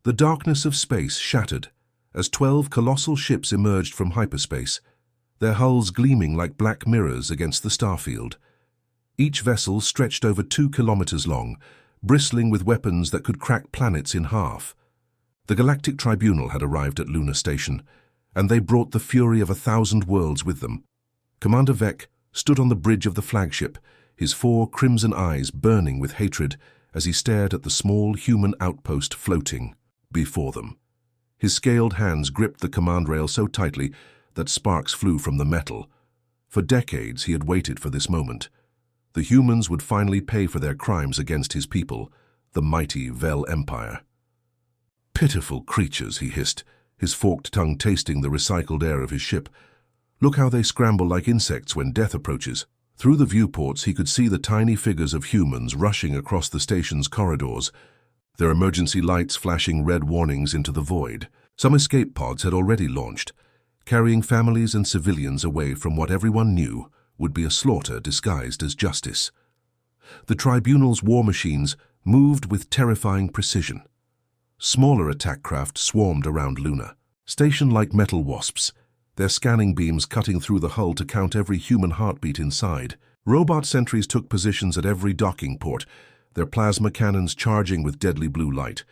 The darkness of space shattered as 12 colossal ships emerged from hyperspace, their hulls gleaming like black mirrors against the starfield. Each vessel stretched over 2 kilometers long, bristling with weapons that could crack planets in half. The Galactic Tribunal had arrived at Luna Station, and they brought the fury of 1,000 worlds with them. Commander Vec stood on the bridge of the flagship, his 4 crimson eyes burning with hatred as he stared at the small human outpost floating before them. His scaled hands gripped the command rail so tightly that sparks flew from the metal. For decades he had waited for this moment. The humans would finally pay for their crimes against his people, the mighty Vel Empire. "Pitiful creatures," he hissed, his forked tongue tasting the recycled air of his ship. "Look how they scramble like insects when death approaches." Through the viewports he could see the tiny figures of humans rushing across the station's corridors, their emergency lights flashing red warnings into the void. Some escape pods had already launched, carrying families and civilians away from what everyone knew would be a slaughter disguised as justice. The Tribunal's war machines moved with terrifying precision. Smaller attack craft swarmed around Luna, stationed like metal wasps, their scanning beams cutting through the hull to count every human heartbeat inside. Robot sentries took positions at every docking port, their plasma cannons charging with deadly blue light.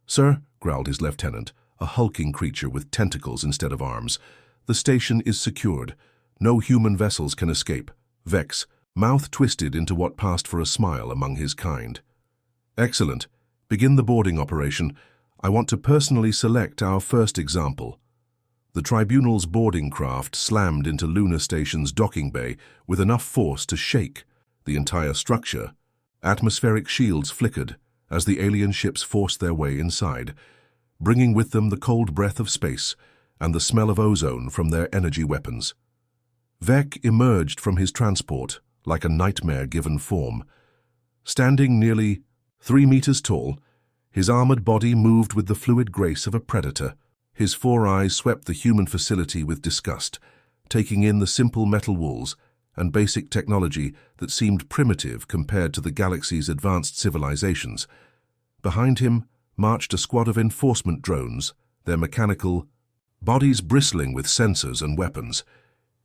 "Sir," growled his lieutenant, a hulking creature with tentacles instead of arms, "the station is secured. No human vessels can escape." Vex, mouth twisted into what passed for a smile among his kind. "Excellent. Begin the boarding operation. I want to personally select our first example." The Tribunal's boarding craft slammed into Luna Station's docking bay with enough force to shake the entire structure. Atmospheric shields flickered as the alien ships forced their way inside, bringing with them the cold breath of space and the smell of ozone from their energy weapons. Vec emerged from his transport like a nightmare-given form. Standing nearly 3 meters tall, his armored body moved with the fluid grace of a predator. His 4 eyes swept the human facility with disgust, taking in the simple metal walls and basic technology that seemed primitive compared to the galaxy's advanced civilizations. Behind him marched a squad of enforcement drones, their mechanical bodies bristling with sensors and weapons.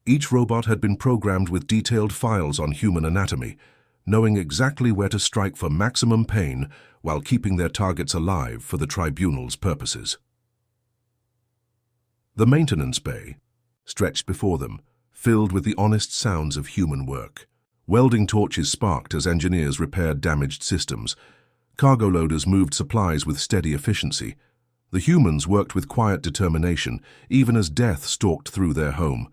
Each robot had been programmed with detailed files on human anatomy, knowing exactly where to strike for maximum pain while keeping their targets alive for the Tribunal's purposes. The maintenance bay stretched before them, filled with the honest sounds of human work. Welding torches sparked as engineers repaired damaged systems. Cargo loaders moved supplies with steady efficiency. The humans worked with quiet determination, even as death stalked through their home.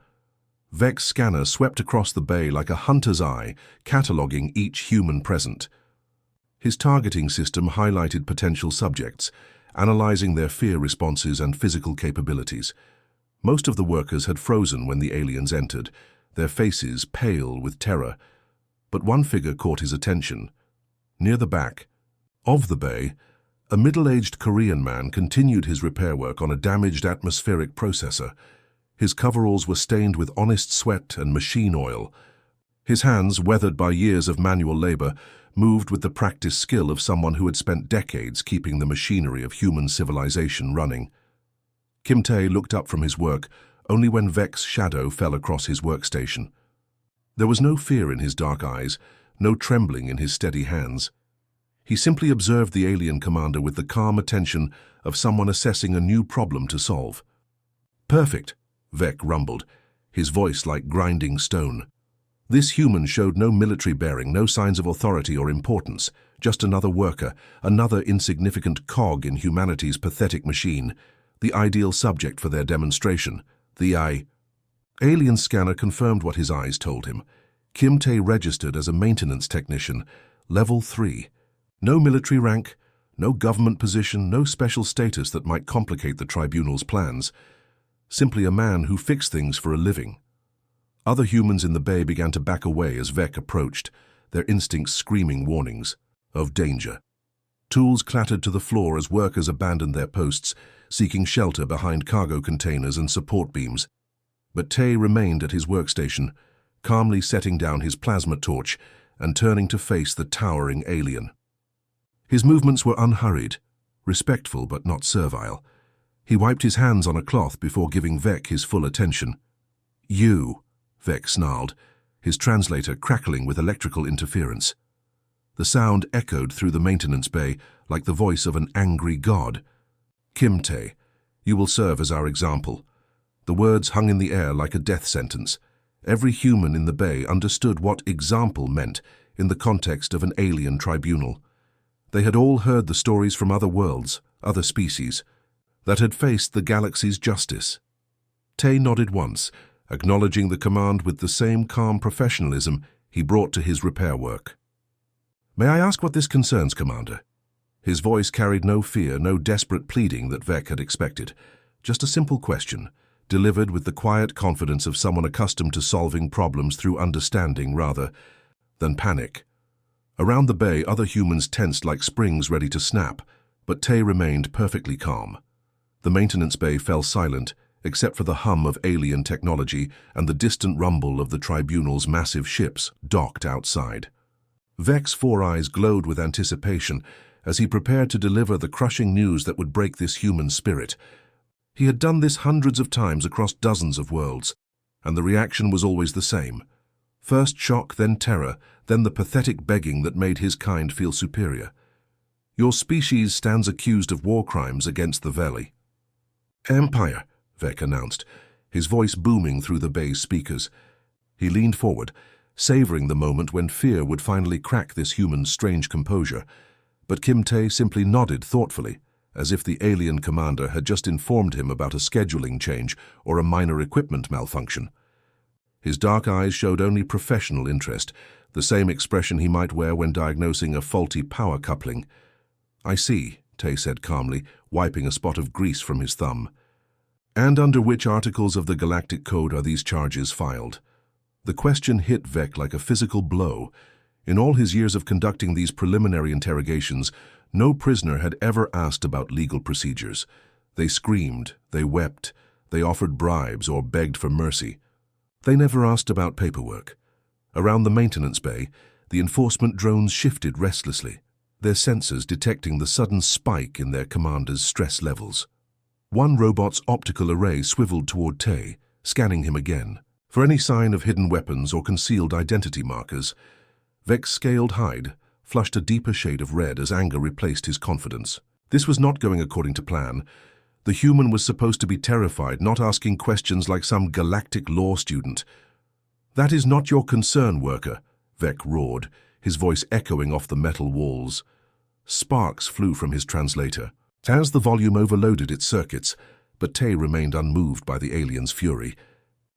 Vec's scanner swept across the bay like a hunter's eye, cataloging each human present. His targeting system highlighted potential subjects, analyzing their fear responses and physical capabilities. Most of the workers had frozen when the aliens entered, their faces pale with terror. But one figure caught his attention. Near the back of the bay, a middle-aged Korean man continued his repair work on a damaged atmospheric processor. His coveralls were stained with honest sweat and machine oil. His hands, weathered by years of manual labor, moved with the practiced skill of someone who had spent decades keeping the machinery of human civilization running. Kim Tae looked up from his work only when Vec's shadow fell across his workstation. There was no fear in his dark eyes, no trembling in his steady hands. He simply observed the alien commander with the calm attention of someone assessing a new problem to solve. "Perfect," Vec rumbled, his voice like grinding stone. This human showed no military bearing, no signs of authority or importance, just another worker, another insignificant cog in humanity's pathetic machine, the ideal subject for their demonstration. The alien scanner confirmed what his eyes told him. Kim Tae registered as a maintenance technician, level 3. No military rank, no government position, no special status that might complicate the Tribunal's plans. Simply a man who fixed things for a living. Other humans in the bay began to back away as Vec approached, their instincts screaming warnings of danger. Tools clattered to the floor as workers abandoned their posts, seeking shelter behind cargo containers and support beams. But Tae remained at his workstation, calmly setting down his plasma torch and turning to face the towering alien. His movements were unhurried, respectful but not servile. He wiped his hands on a cloth before giving Vec his full attention. "You," Vec snarled, his translator crackling with electrical interference. The sound echoed through the maintenance bay like the voice of an angry god. "Kimte, you will serve as our example." The words hung in the air like a death sentence. Every human in the bay understood what example meant in the context of an alien tribunal. They had all heard the stories from other worlds, other species, that had faced the galaxy's justice. Tay nodded once, acknowledging the command with the same calm professionalism he brought to his repair work. "May I ask what this concerns, Commander?" His voice carried no fear, no desperate pleading that Vec had expected. Just a simple question, delivered with the quiet confidence of someone accustomed to solving problems through understanding rather than panic. Around the bay, other humans tensed like springs ready to snap, but Tay remained perfectly calm. The maintenance bay fell silent, except for the hum of alien technology and the distant rumble of the tribunal's massive ships docked outside. Vec's four eyes glowed with anticipation as he prepared to deliver the crushing news that would break this human spirit. He had done this hundreds of times across dozens of worlds, and the reaction was always the same. First shock, then terror, then the pathetic begging that made his kind feel superior. "Your species stands accused of war crimes against the Valley." "Empire," Vec announced, his voice booming through the bay's speakers. He leaned forward, savoring the moment when fear would finally crack this human's strange composure, but Kimte simply nodded thoughtfully, as if the alien commander had just informed him about a scheduling change or a minor equipment malfunction. His dark eyes showed only professional interest, the same expression he might wear when diagnosing a faulty power coupling. "I see," Tay said calmly, wiping a spot of grease from his thumb. "And under which articles of the Galactic Code are these charges filed?" The question hit Vec like a physical blow. In all his years of conducting these preliminary interrogations, no prisoner had ever asked about legal procedures. They screamed, they wept, they offered bribes or begged for mercy. They never asked about paperwork. Around the maintenance bay, the enforcement drones shifted restlessly, their sensors detecting the sudden spike in their commander's stress levels. One robot's optical array swiveled toward Tay, scanning him again, for any sign of hidden weapons or concealed identity markers. Vec's scaled hide flushed a deeper shade of red as anger replaced his confidence. This was not going according to plan. The human was supposed to be terrified, not asking questions like some galactic law student. "That is not your concern, worker," Vec roared, his voice echoing off the metal walls. Sparks flew from his translator, as the volume overloaded its circuits, but Tay remained unmoved by the alien's fury.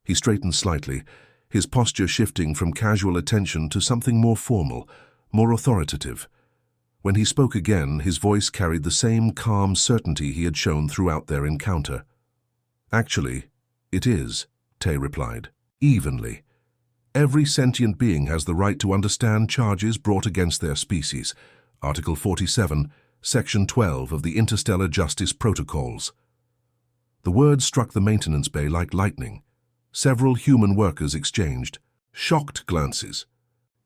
He straightened slightly, his posture shifting from casual attention to something more formal, more authoritative. When he spoke again, his voice carried the same calm certainty he had shown throughout their encounter. "Actually, it is," Tay replied, evenly. "Every sentient being has the right to understand charges brought against their species. Article 47, Section 12 of the Interstellar Justice Protocols." The words struck the maintenance bay like lightning. Several human workers exchanged shocked glances.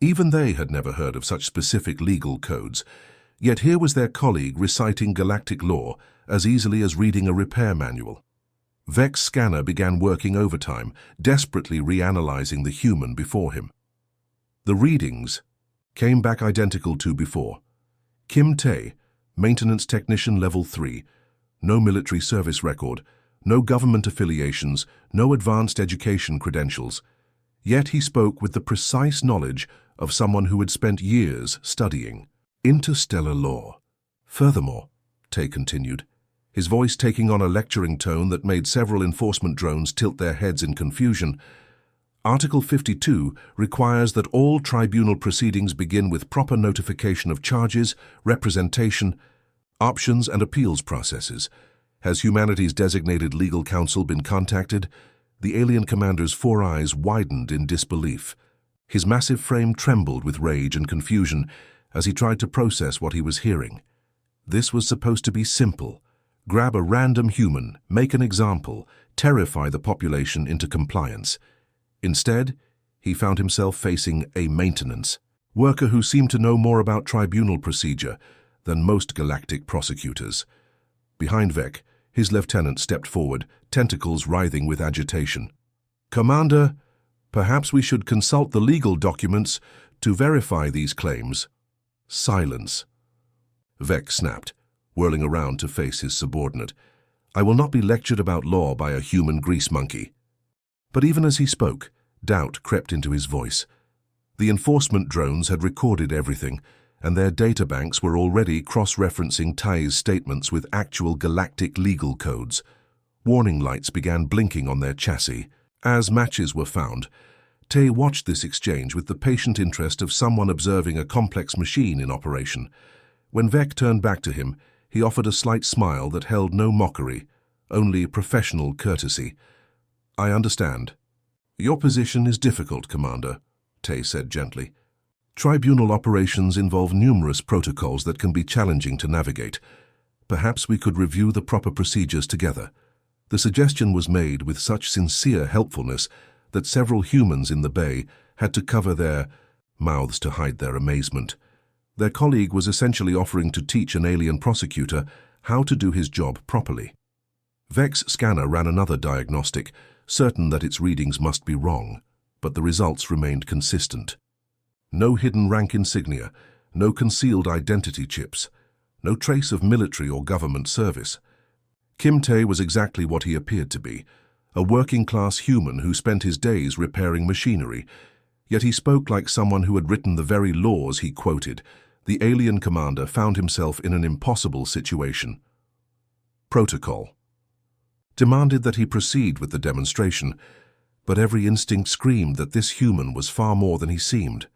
Even they had never heard of such specific legal codes, yet here was their colleague reciting galactic law as easily as reading a repair manual. Vec's scanner began working overtime, desperately reanalyzing the human before him. The readings came back identical to before. Kim Tay, Maintenance Technician Level 3, no military service record, no government affiliations, no advanced education credentials. Yet he spoke with the precise knowledge of someone who had spent years studying interstellar law. "Furthermore," Tay continued, his voice taking on a lecturing tone that made several enforcement drones tilt their heads in confusion, Article 52 requires that all tribunal proceedings begin with proper notification of charges, representation, options, and appeals processes. Has humanity's designated legal counsel been contacted? The alien commander's four eyes widened in disbelief. His massive frame trembled with rage and confusion as he tried to process what he was hearing. This was supposed to be simple. Grab a random human, make an example, terrify the population into compliance. Instead, he found himself facing a maintenance worker who seemed to know more about tribunal procedure than most galactic prosecutors. Behind Vec, his lieutenant stepped forward, tentacles writhing with agitation. "Commander, perhaps we should consult the legal documents to verify these claims." "Silence." Vec snapped, whirling around to face his subordinate. "I will not be lectured about law by a human grease monkey." But even as he spoke, doubt crept into his voice. The enforcement drones had recorded everything, and their databanks were already cross-referencing Tai's statements with actual galactic legal codes. Warning lights began blinking on their chassis. As matches were found, Tai watched this exchange with the patient interest of someone observing a complex machine in operation. When Vec turned back to him, he offered a slight smile that held no mockery, only professional courtesy. "I understand. Your position is difficult, Commander," Tai said gently. "Tribunal operations involve numerous protocols that can be challenging to navigate. Perhaps we could review the proper procedures together." The suggestion was made with such sincere helpfulness that several humans in the bay had to cover their mouths to hide their amazement. Their colleague was essentially offering to teach an alien prosecutor how to do his job properly. Vec's scanner ran another diagnostic, certain that its readings must be wrong, but the results remained consistent. No hidden rank insignia, no concealed identity chips, no trace of military or government service. Kim Tae was exactly what he appeared to be, a working-class human who spent his days repairing machinery, yet he spoke like someone who had written the very laws he quoted. The alien commander found himself in an impossible situation. Protocol demanded that he proceed with the demonstration, but every instinct screamed that this human was far more than he seemed.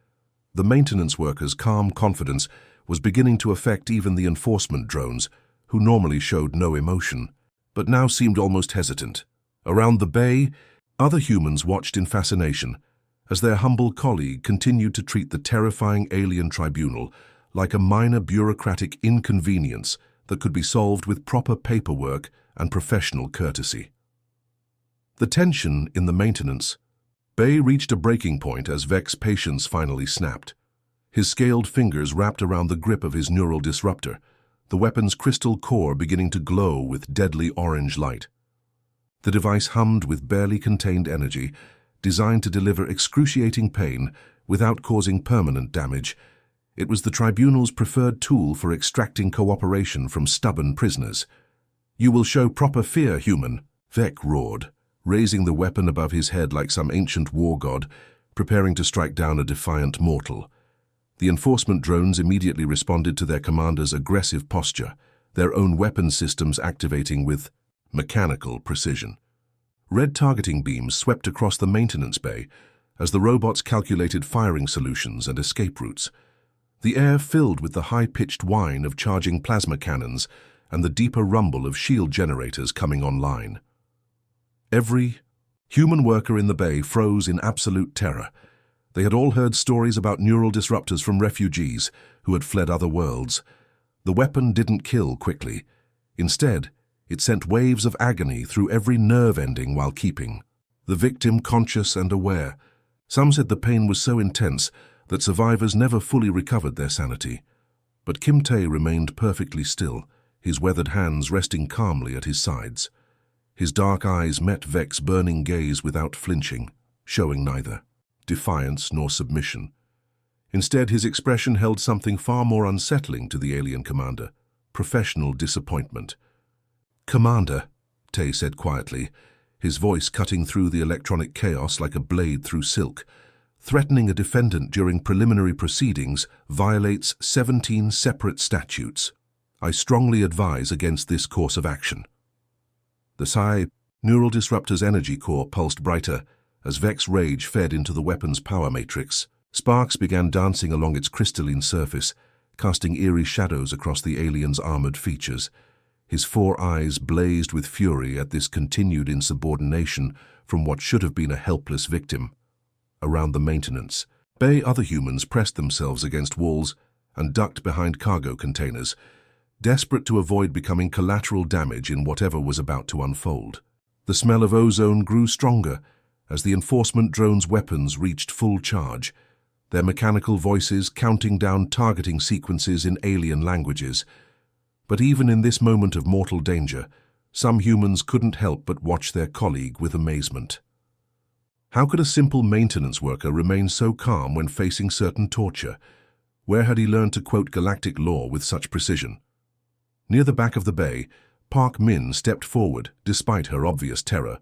The maintenance workers' calm confidence was beginning to affect even the enforcement drones, who normally showed no emotion, but now seemed almost hesitant. Around the bay, other humans watched in fascination, as their humble colleague continued to treat the terrifying alien tribunal like a minor bureaucratic inconvenience that could be solved with proper paperwork and professional courtesy. The tension in the maintenance bay reached a breaking point as Vec's patience finally snapped. His scaled fingers wrapped around the grip of his neural disruptor, the weapon's crystal core beginning to glow with deadly orange light. The device hummed with barely contained energy, designed to deliver excruciating pain without causing permanent damage. It was the tribunal's preferred tool for extracting cooperation from stubborn prisoners. "You will show proper fear, human," Vec roared, raising the weapon above his head like some ancient war god, preparing to strike down a defiant mortal. The enforcement drones immediately responded to their commander's aggressive posture, their own weapon systems activating with mechanical precision. Red targeting beams swept across the maintenance bay as the robots calculated firing solutions and escape routes. The air filled with the high-pitched whine of charging plasma cannons and the deeper rumble of shield generators coming online. Every human worker in the bay froze in absolute terror. They had all heard stories about neural disruptors from refugees who had fled other worlds. The weapon didn't kill quickly. Instead, it sent waves of agony through every nerve ending while keeping the victim conscious and aware. Some said the pain was so intense that survivors never fully recovered their sanity. But Kim Tae remained perfectly still, his weathered hands resting calmly at his sides. His dark eyes met Vec's burning gaze without flinching, showing neither defiance nor submission. Instead, his expression held something far more unsettling to the alien commander: professional disappointment. "Commander," Tae said quietly, his voice cutting through the electronic chaos like a blade through silk, "threatening a defendant during preliminary proceedings violates 17 separate statutes. I strongly advise against this course of action." The neural disruptor's energy core pulsed brighter as Vec's rage fed into the weapon's power matrix. Sparks began dancing along its crystalline surface, casting eerie shadows across the alien's armored features. His four eyes blazed with fury at this continued insubordination from what should have been a helpless victim. Around the maintenance bay, other humans pressed themselves against walls and ducked behind cargo containers, desperate to avoid becoming collateral damage in whatever was about to unfold. The smell of ozone grew stronger as the enforcement drone's weapons reached full charge, their mechanical voices counting down targeting sequences in alien languages. But even in this moment of mortal danger, some humans couldn't help but watch their colleague with amazement. How could a simple maintenance worker remain so calm when facing certain torture? Where had he learned to quote galactic lore with such precision? Near the back of the bay, Park Min stepped forward, despite her obvious terror.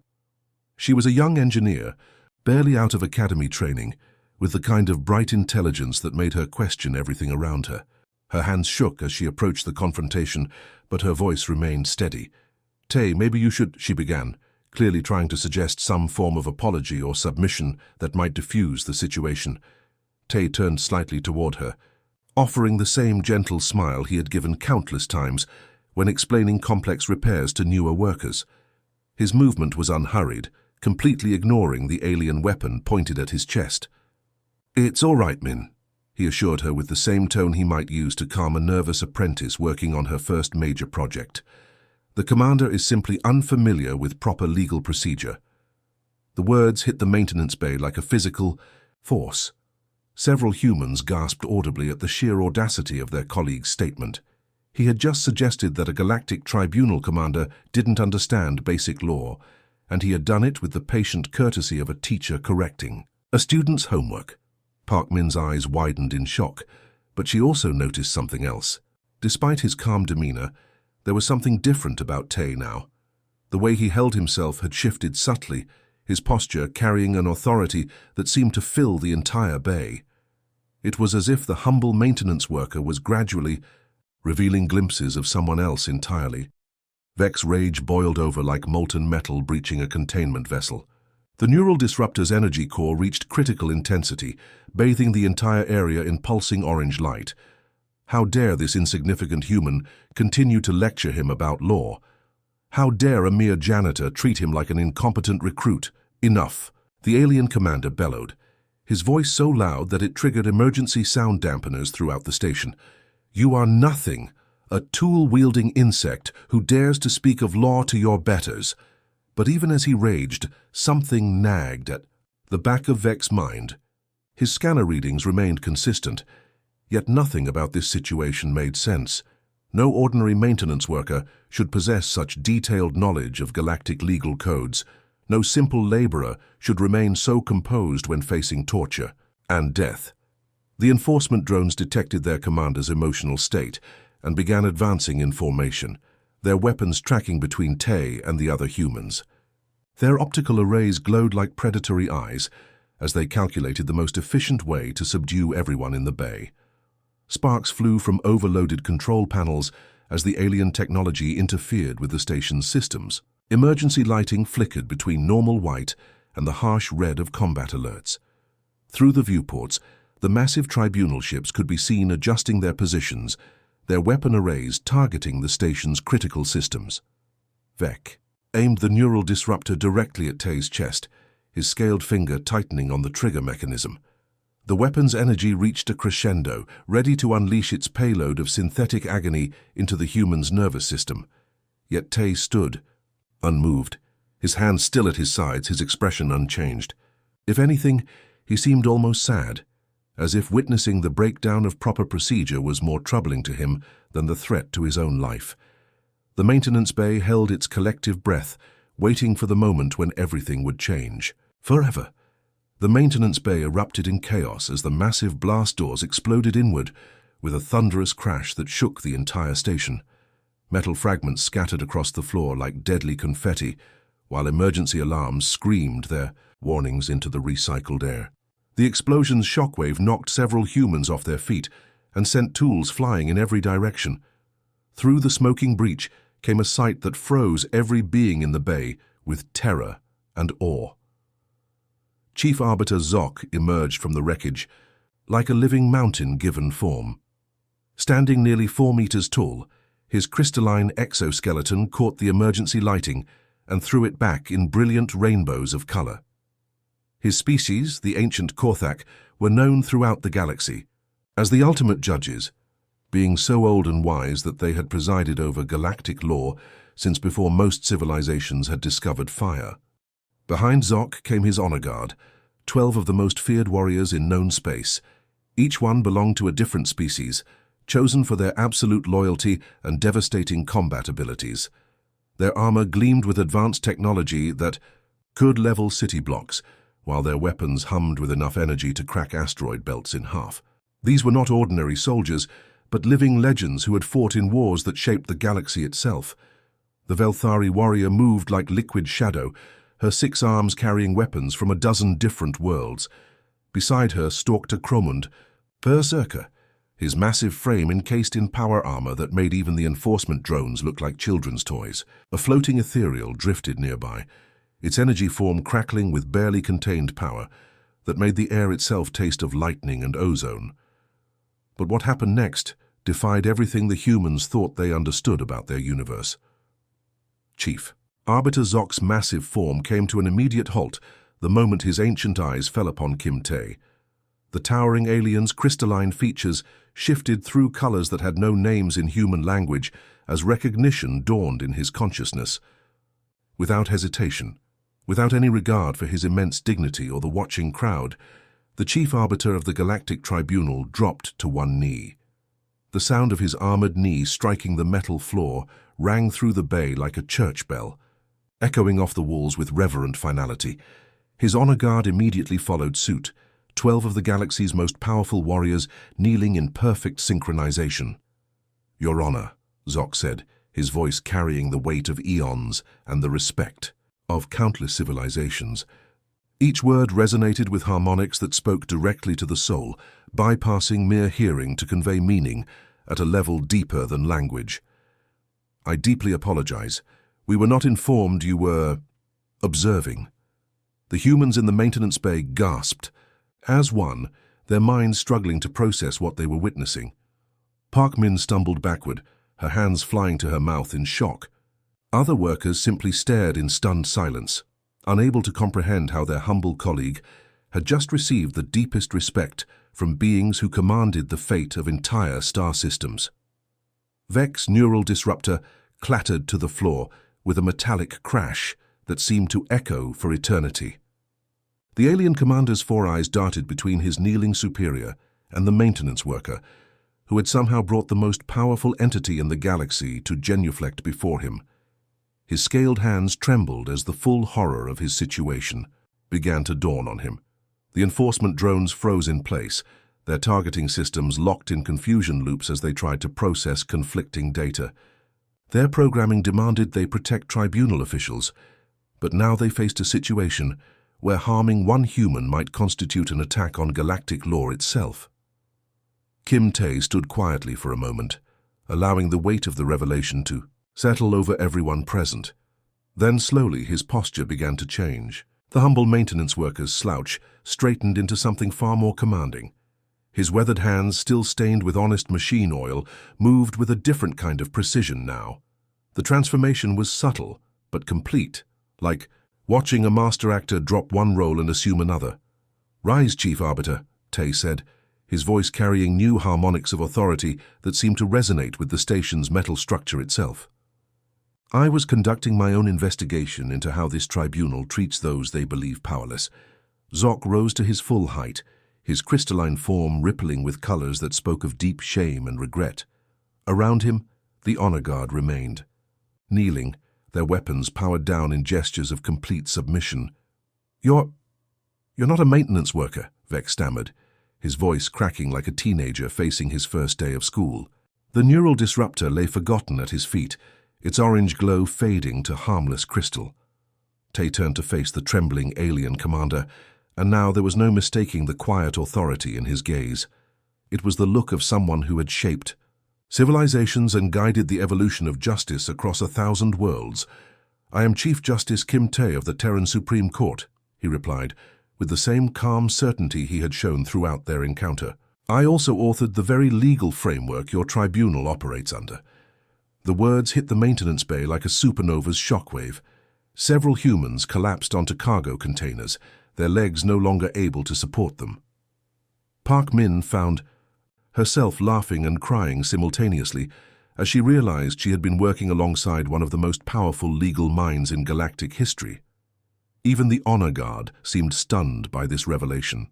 She was a young engineer, barely out of academy training, with the kind of bright intelligence that made her question everything around her. Her hands shook as she approached the confrontation, but her voice remained steady. "Tay, maybe you should," she began, clearly trying to suggest some form of apology or submission that might diffuse the situation. Tay turned slightly toward her, offering the same gentle smile he had given countless times when explaining complex repairs to newer workers. His movement was unhurried, completely ignoring the alien weapon pointed at his chest. "It's all right, Min," he assured her with the same tone he might use to calm a nervous apprentice working on her first major project. "The commander is simply unfamiliar with proper legal procedure." The words hit the maintenance bay like a physical force. Several humans gasped audibly at the sheer audacity of their colleague's statement. He had just suggested that a galactic tribunal commander didn't understand basic law, and he had done it with the patient courtesy of a teacher correcting a student's homework. Park Min's eyes widened in shock, but she also noticed something else. Despite his calm demeanor, there was something different about Tay now. The way he held himself had shifted subtly, his posture carrying an authority that seemed to fill the entire bay. It was as if the humble maintenance worker was gradually revealing glimpses of someone else entirely. Vex's rage boiled over like molten metal breaching a containment vessel. The neural disruptor's energy core reached critical intensity, bathing the entire area in pulsing orange light. How dare this insignificant human continue to lecture him about law? How dare a mere janitor treat him like an incompetent recruit? "Enough," the alien commander bellowed, his voice so loud that it triggered emergency sound dampeners throughout the station. "You are nothing, a tool-wielding insect who dares to speak of law to your betters." But even as he raged, something nagged at the back of Vex's mind. His scanner readings remained consistent, yet nothing about this situation made sense. No ordinary maintenance worker should possess such detailed knowledge of galactic legal codes. No simple laborer should remain so composed when facing torture and death. The enforcement drones detected their commander's emotional state and began advancing in formation, their weapons tracking between Tay and the other humans. Their optical arrays glowed like predatory eyes as they calculated the most efficient way to subdue everyone in the bay. Sparks flew from overloaded control panels as the alien technology interfered with the station's systems. Emergency lighting flickered between normal white and the harsh red of combat alerts. Through the viewports, the massive tribunal ships could be seen adjusting their positions, their weapon arrays targeting the station's critical systems. Vex aimed the neural disruptor directly at Tay's chest, his scaled finger tightening on the trigger mechanism. The weapon's energy reached a crescendo, ready to unleash its payload of synthetic agony into the human's nervous system. Yet Tay stood, unmoved, his hands still at his sides, his expression unchanged. If anything, he seemed almost sad, as if witnessing the breakdown of proper procedure was more troubling to him than the threat to his own life. The maintenance bay held its collective breath, waiting for the moment when everything would change. Forever. The maintenance bay erupted in chaos as the massive blast doors exploded inward, with a thunderous crash that shook the entire station. Metal fragments scattered across the floor like deadly confetti, while emergency alarms screamed their warnings into the recycled air. The explosion's shockwave knocked several humans off their feet and sent tools flying in every direction. Through the smoking breach came a sight that froze every being in the bay with terror and awe. Chief Arbiter Zoc emerged from the wreckage like a living mountain given form. Standing nearly 4 meters tall, his crystalline exoskeleton caught the emergency lighting and threw it back in brilliant rainbows of color. His species, the ancient Korthak, were known throughout the galaxy as the ultimate judges, being so old and wise that they had presided over galactic law since before most civilizations had discovered fire. Behind Zoc came his honor guard, 12 of the most feared warriors in known space. Each one belonged to a different species, chosen for their absolute loyalty and devastating combat abilities. Their armor gleamed with advanced technology that could level city blocks, while their weapons hummed with enough energy to crack asteroid belts in half. These were not ordinary soldiers, but living legends who had fought in wars that shaped the galaxy itself. The Velthari warrior moved like liquid shadow, her 6 arms carrying weapons from a dozen different worlds. Beside her stalked a Chromund, berserker, his massive frame encased in power armor that made even the enforcement drones look like children's toys. A floating ethereal drifted nearby, its energy form crackling with barely contained power that made the air itself taste of lightning and ozone. But what happened next defied everything the humans thought they understood about their universe. Chief. Arbiter Zok's massive form came to an immediate halt the moment his ancient eyes fell upon Kim Tae. The towering alien's crystalline features shifted through colors that had no names in human language as recognition dawned in his consciousness. Without hesitation, without any regard for his immense dignity or the watching crowd, the chief arbiter of the Galactic Tribunal dropped to one knee. The sound of his armored knee striking the metal floor rang through the bay like a church bell, echoing off the walls with reverent finality. His honor guard immediately followed suit, 12 of the galaxy's most powerful warriors kneeling in perfect synchronization. "Your honor," Zok said, his voice carrying the weight of eons and the respect of countless civilizations. Each word resonated with harmonics that spoke directly to the soul, bypassing mere hearing to convey meaning at a level deeper than language. "I deeply apologize. We were not informed you were observing." The humans in the maintenance bay gasped, as one, their minds struggling to process what they were witnessing. Park Min stumbled backward, her hands flying to her mouth in shock. Other workers simply stared in stunned silence, unable to comprehend how their humble colleague had just received the deepest respect from beings who commanded the fate of entire star systems. Vec's neural disruptor clattered to the floor with a metallic crash that seemed to echo for eternity. The alien commander's 4 eyes darted between his kneeling superior and the maintenance worker, who had somehow brought the most powerful entity in the galaxy to genuflect before him. His scaled hands trembled as the full horror of his situation began to dawn on him. The enforcement drones froze in place, their targeting systems locked in confusion loops as they tried to process conflicting data. Their programming demanded they protect tribunal officials, but now they faced a situation where harming one human might constitute an attack on galactic law itself. Kim Tae stood quietly for a moment, allowing the weight of the revelation to settle over everyone present. Then slowly his posture began to change. The humble maintenance worker's slouch straightened into something far more commanding. His weathered hands, still stained with honest machine oil, moved with a different kind of precision now. The transformation was subtle, but complete, like watching a master actor drop one role and assume another. "Rise, Chief Arbiter," Tae said, his voice carrying new harmonics of authority that seemed to resonate with the station's metal structure itself. "I was conducting my own investigation into how this tribunal treats those they believe powerless." Zok rose to his full height, his crystalline form rippling with colors that spoke of deep shame and regret. Around him, the honor guard remained, kneeling, their weapons powered down in gestures of complete submission. You're not a maintenance worker," Vec stammered, his voice cracking like a teenager facing his first day of school. The neural disruptor lay forgotten at his feet, its orange glow fading to harmless crystal. Tae turned to face the trembling alien commander, and now there was no mistaking the quiet authority in his gaze. It was the look of someone who had shaped civilizations and guided the evolution of justice across 1,000 worlds. "I am Chief Justice Kim Tae of the Terran Supreme Court," he replied, with the same calm certainty he had shown throughout their encounter. "I also authored the very legal framework your tribunal operates under." The words hit the maintenance bay like a supernova's shockwave. Several humans collapsed onto cargo containers, their legs no longer able to support them. Park Min found herself laughing and crying simultaneously as she realized she had been working alongside one of the most powerful legal minds in galactic history. Even the honor guard seemed stunned by this revelation.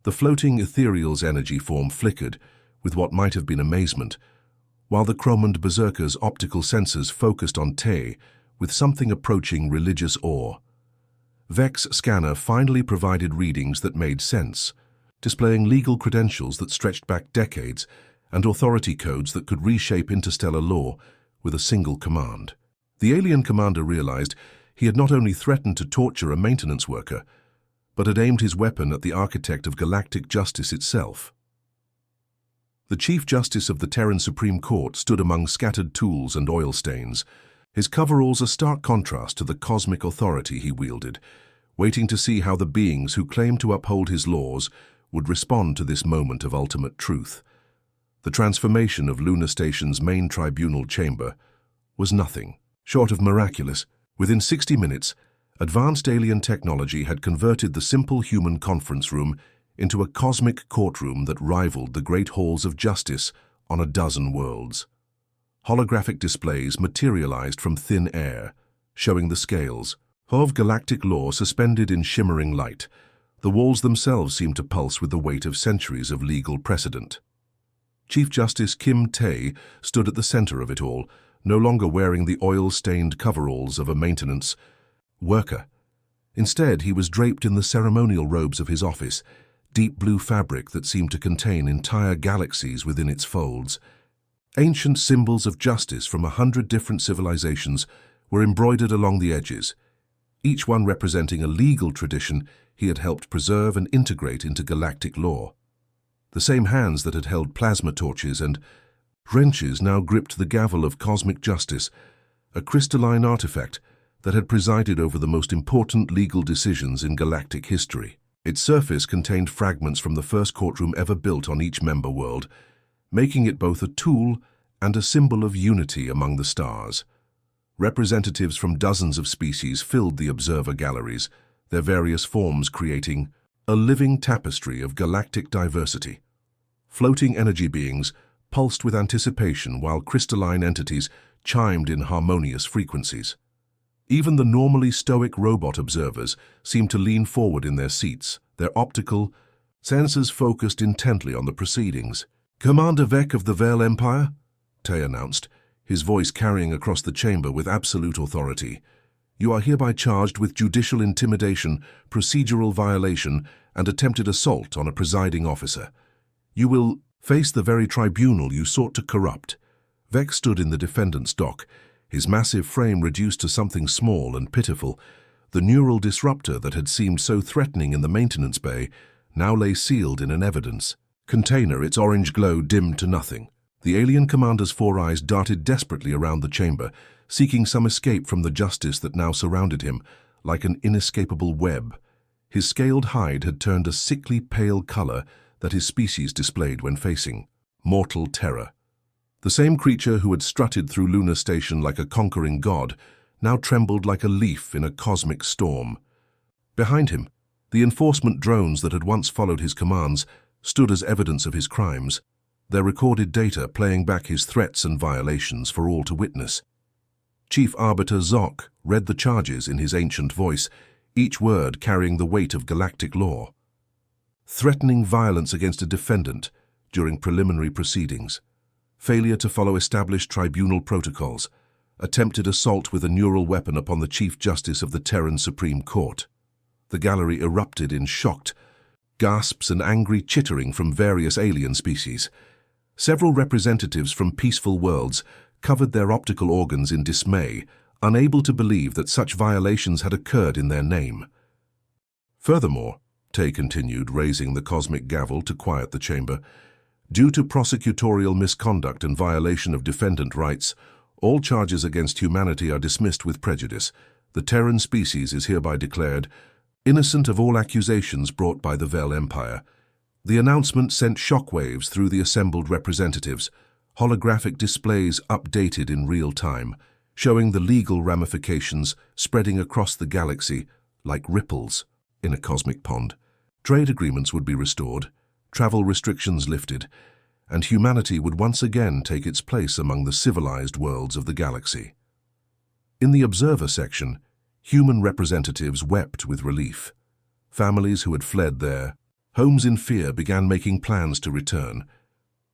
The floating ethereal's energy form flickered, with what might have been amazement, while the Chromand Berserker's optical sensors focused on Tay with something approaching religious awe. Vec's scanner finally provided readings that made sense, displaying legal credentials that stretched back decades and authority codes that could reshape interstellar law with a single command. The alien commander realized he had not only threatened to torture a maintenance worker, but had aimed his weapon at the architect of galactic justice itself. The Chief Justice of the Terran Supreme Court stood among scattered tools and oil stains, his coveralls a stark contrast to the cosmic authority he wielded, waiting to see how the beings who claimed to uphold his laws would respond to this moment of ultimate truth. The transformation of Lunar Station's main tribunal chamber was nothing short of miraculous. Within 60 minutes, advanced alien technology had converted the simple human conference room into a cosmic courtroom that rivaled the great halls of justice on a dozen worlds. Holographic displays materialized from thin air, showing the scales of galactic law suspended in shimmering light. The walls themselves seemed to pulse with the weight of centuries of legal precedent. Chief Justice Kim Tae stood at the center of it all, no longer wearing the oil-stained coveralls of a maintenance worker. Instead, he was draped in the ceremonial robes of his office, deep blue fabric that seemed to contain entire galaxies within its folds. Ancient symbols of justice from 100 different civilizations were embroidered along the edges, each one representing a legal tradition he had helped preserve and integrate into galactic law. The same hands that had held plasma torches and wrenches now gripped the gavel of cosmic justice, a crystalline artifact that had presided over the most important legal decisions in galactic history. Its surface contained fragments from the first courtroom ever built on each member world, making it both a tool and a symbol of unity among the stars. Representatives from dozens of species filled the observer galleries, their various forms creating a living tapestry of galactic diversity. Floating energy beings pulsed with anticipation while crystalline entities chimed in harmonious frequencies. Even the normally stoic robot observers seemed to lean forward in their seats, their optical sensors focused intently on the proceedings. "Commander Vec of the Vale Empire," Tay announced, his voice carrying across the chamber with absolute authority. "You are hereby charged with judicial intimidation, procedural violation, and attempted assault on a presiding officer. You will face the very tribunal you sought to corrupt." Vec stood in the defendant's dock, his massive frame reduced to something small and pitiful. The neural disruptor that had seemed so threatening in the maintenance bay now lay sealed in an evidence container, its orange glow dimmed to nothing. The alien commander's four eyes darted desperately around the chamber, seeking some escape from the justice that now surrounded him, like an inescapable web. His scaled hide had turned a sickly pale color that his species displayed when facing mortal terror. The same creature who had strutted through Lunar Station like a conquering god now trembled like a leaf in a cosmic storm. Behind him, the enforcement drones that had once followed his commands stood as evidence of his crimes, their recorded data playing back his threats and violations for all to witness. Chief Arbiter Zok read the charges in his ancient voice, each word carrying the weight of galactic law. Threatening violence against a defendant during preliminary proceedings, failure to follow established tribunal protocols, attempted assault with a neural weapon upon the Chief Justice of the Terran Supreme Court. The gallery erupted in shocked gasps and angry chittering from various alien species. Several representatives from peaceful worlds covered their optical organs in dismay, unable to believe that such violations had occurred in their name. Furthermore, Tay continued, raising the cosmic gavel to quiet the chamber, due to prosecutorial misconduct and violation of defendant rights, all charges against humanity are dismissed with prejudice. The Terran species is hereby declared innocent of all accusations brought by the Vale Empire. The announcement sent shockwaves through the assembled representatives, holographic displays updated in real time, showing the legal ramifications spreading across the galaxy like ripples in a cosmic pond. Trade agreements would be restored, travel restrictions lifted, and humanity would once again take its place among the civilized worlds of the galaxy. In the observer section, human representatives wept with relief. Families who had fled their homes in fear began making plans to return.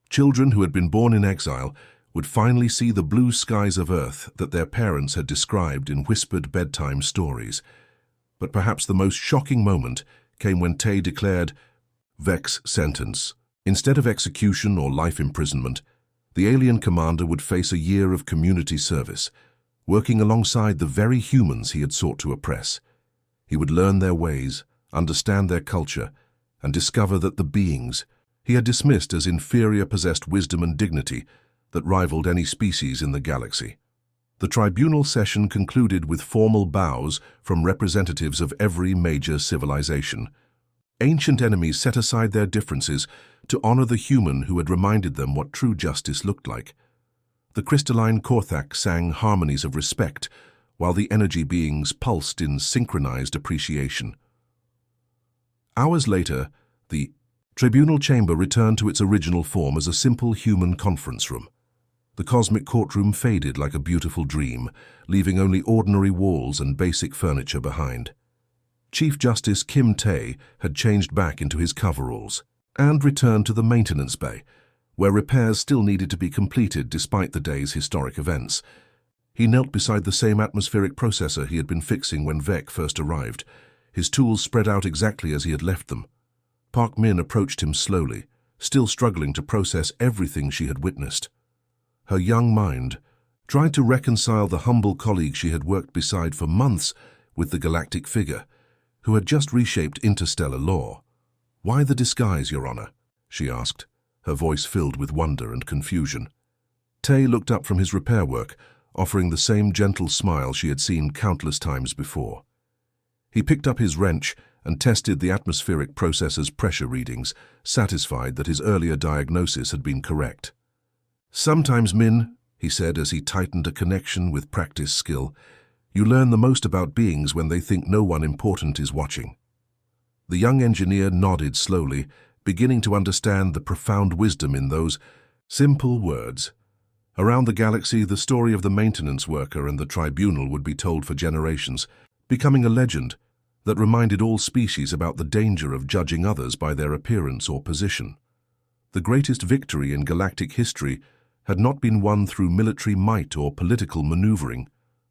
Children who had been born in exile would finally see the blue skies of Earth that their parents had described in whispered bedtime stories. But perhaps the most shocking moment came when Tay declared Vex's sentence. Instead of execution or life imprisonment, the alien commander would face a year of community service, working alongside the very humans he had sought to oppress. He would learn their ways, understand their culture, and discover that the beings he had dismissed as inferior possessed wisdom and dignity that rivaled any species in the galaxy. The tribunal session concluded with formal bows from representatives of every major civilization. Ancient enemies set aside their differences to honor the human who had reminded them what true justice looked like. The crystalline Korthak sang harmonies of respect, while the energy beings pulsed in synchronized appreciation. Hours later, the tribunal chamber returned to its original form as a simple human conference room. The cosmic courtroom faded like a beautiful dream, leaving only ordinary walls and basic furniture behind. Chief Justice Kim Tay had changed back into his coveralls and returned to the maintenance bay, where repairs still needed to be completed despite the day's historic events. He knelt beside the same atmospheric processor he had been fixing when Vec first arrived, his tools spread out exactly as he had left them. Park Min approached him slowly, still struggling to process everything she had witnessed. Her young mind tried to reconcile the humble colleague she had worked beside for months with the galactic figure, who had just reshaped interstellar law. "Why the disguise, Your Honor?" she asked, her voice filled with wonder and confusion. Tay looked up from his repair work, offering the same gentle smile she had seen countless times before. He picked up his wrench and tested the atmospheric processor's pressure readings, satisfied that his earlier diagnosis had been correct. "Sometimes, Min," he said as he tightened a connection with practiced skill, "you learn the most about beings when they think no one important is watching." The young engineer nodded slowly, beginning to understand the profound wisdom in those simple words. Around the galaxy, the story of the maintenance worker and the tribunal would be told for generations, becoming a legend that reminded all species about the danger of judging others by their appearance or position. The greatest victory in galactic history had not been won through military might or political maneuvering,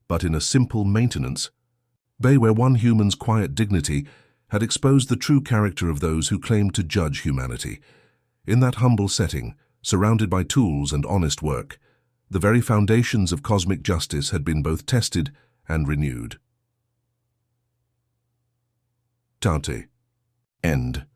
but in a simple maintenance bay where one human's quiet dignity had exposed the true character of those who claimed to judge humanity. In that humble setting, surrounded by tools and honest work, the very foundations of cosmic justice had been both tested and renewed. Tante. End.